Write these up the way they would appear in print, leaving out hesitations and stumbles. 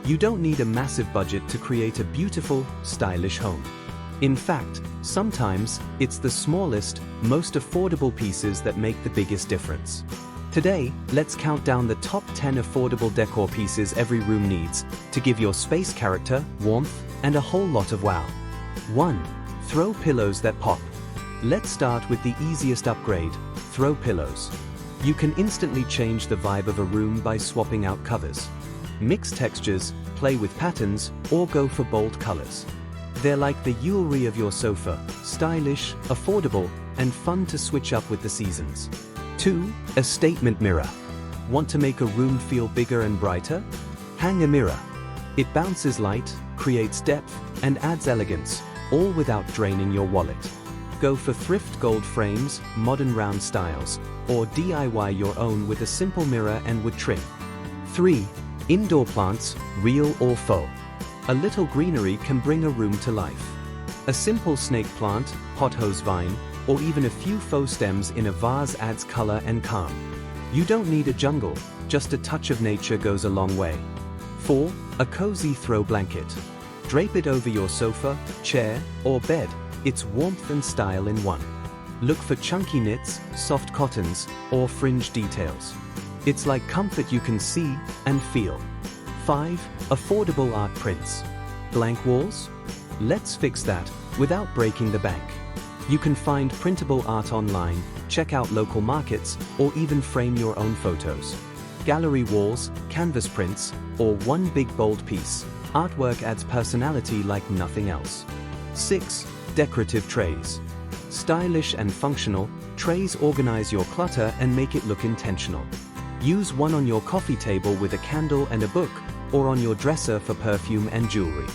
You don't need a massive budget to create a beautiful, stylish home. In fact, sometimes, it's the smallest, most affordable pieces that make the biggest difference. Today, let's count down the top 10 affordable decor pieces every room needs to give your space character, warmth, and a whole lot of wow. 1. Throw pillows that pop. Let's start with the easiest upgrade, throw pillows. You can instantly change the vibe of a room by swapping out covers. Mix textures, play with patterns, or go for bold colors. They're like the jewelry of your sofa, stylish, affordable, and fun to switch up with the seasons. 2. A statement mirror. Want to make a room feel bigger and brighter? Hang a mirror. It bounces light, creates depth, and adds elegance, all without draining your wallet. Go for thrift gold frames, modern round styles, or DIY your own with a simple mirror and wood trim. 3. Indoor plants, real or faux. A little greenery can bring a room to life. A simple snake plant, pothose vine, or even a few faux stems in a vase adds color and calm. You don't need a jungle, just a touch of nature goes a long way. 4. A cozy throw blanket. Drape it over your sofa, chair, or bed. It's warmth and style in one. Look for chunky knits, soft cottons, or fringe details. It's like comfort you can see and feel. 5. Affordable art prints. Blank walls? Let's fix that without breaking the bank. You can find printable art online, check out local markets, or even frame your own photos. Gallery walls, canvas prints, or one big bold piece. Artwork adds personality like nothing else. 6. Decorative trays. Stylish and functional, trays organize your clutter and make it look intentional. Use one on your coffee table with a candle and a book, or on your dresser for perfume and jewelry.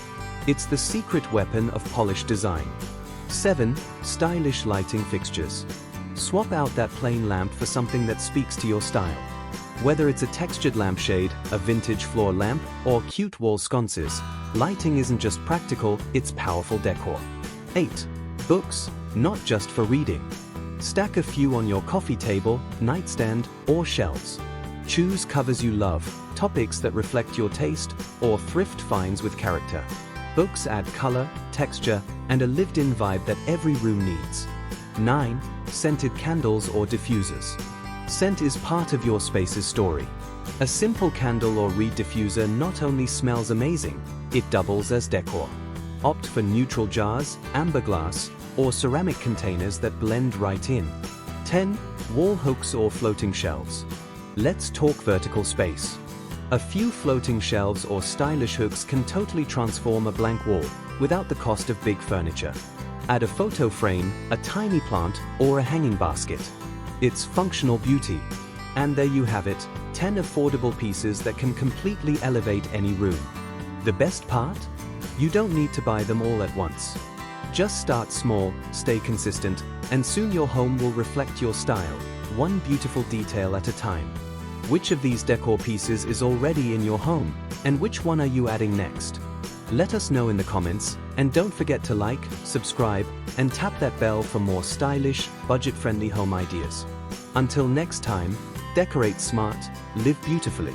It's the secret weapon of polished design. 7. Stylish lighting fixtures. Swap out that plain lamp for something that speaks to your style. Whether it's a textured lampshade, a vintage floor lamp, or cute wall sconces, lighting isn't just practical, it's powerful decor. 8. Books, not just for reading. Stack a few on your coffee table, nightstand, or shelves. Choose covers you love, topics that reflect your taste, or thrift finds with character. Books add color, texture, and a lived-in vibe that every room needs. 9. Scented candles or diffusers. Scent is part of your space's story. A simple candle or reed diffuser not only smells amazing, it doubles as decor. Opt for neutral jars, amber glass, or ceramic containers that blend right in. 10. Wall hooks or floating shelves. Let's talk vertical space. A few floating shelves or stylish hooks can totally transform a blank wall without the cost of big furniture. Add a photo frame, a tiny plant, or a hanging basket. It's functional beauty. And there you have it, 10 affordable pieces that can completely elevate any room. The best part? You don't need to buy them all at once. Just start small, stay consistent, and soon your home will reflect your style, one beautiful detail at a time. Which of these decor pieces is already in your home, and which one are you adding next? Let us know in the comments, and don't forget to like, subscribe, and tap that bell for more stylish, budget-friendly home ideas. Until next time, decorate smart, live beautifully.